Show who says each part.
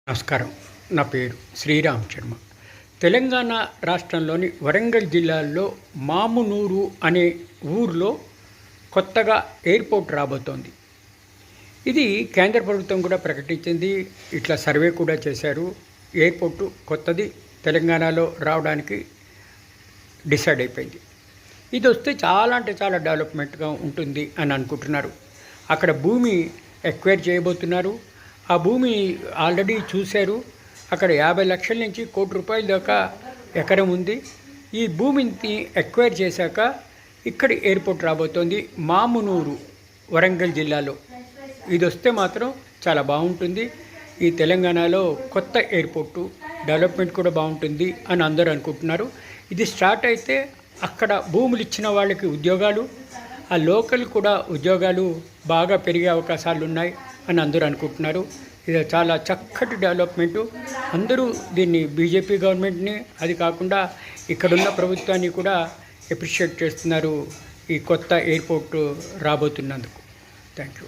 Speaker 1: నమస్కారం. నా పేరు శ్రీరామ్ శర్మ. తెలంగాణ రాష్ట్రంలోని వరంగల్ జిల్లాలో మామునూరు అనే ఊర్లో కొత్తగా ఎయిర్పోర్ట్ రాబోతోంది. ఇది కేంద్ర ప్రభుత్వం కూడా ప్రకటించింది. ఇట్లా సర్వే కూడా చేశారు. ఎయిర్పోర్టు కొత్తది తెలంగాణలో రావడానికి డిసైడ్ అయిపోయింది. ఇది వస్తే చాలా అంటే చాలా డెవలప్మెంట్గా ఉంటుంది అని అనుకుంటున్నారు. అక్కడ భూమి ఎక్వైర్ చేయబోతున్నారు. ఆ భూమి ఆల్రెడీ చూశారు. అక్కడ 50 లక్షల నుంచి ₹1 కోటి దాకా ఎకరం ఉంది. ఈ భూమిని ఎక్వైర్ చేశాక ఇక్కడ ఎయిర్పోర్ట్ రాబోతోంది మామునూరు, వరంగల్ జిల్లాలో. ఇది వస్తే మాత్రం చాలా బాగుంటుంది. ఈ తెలంగాణలో కొత్త ఎయిర్పోర్టు డెవలప్మెంట్ కూడా బాగుంటుంది అని అందరూ అనుకుంటున్నారు. ఇది స్టార్ట్ అయితే అక్కడ భూములు ఇచ్చిన వాళ్ళకి ఉద్యోగాలు, ఆ లోకల్ కూడా ఉద్యోగాలు బాగా పెరిగే అవకాశాలు ఉన్నాయి అని అందరూ అనుకుంటున్నారు. ఇది చాలా చక్కటి డెవలప్మెంటు. అందరూ దీన్ని బీజేపీ గవర్నమెంట్ని, అది కాకుండా ఇక్కడున్న ప్రభుత్వాన్ని కూడా అప్రిషియేట్ చేస్తున్నారు ఈ కొత్త ఎయిర్పోర్టు రాబోతున్నందుకు. Thank you.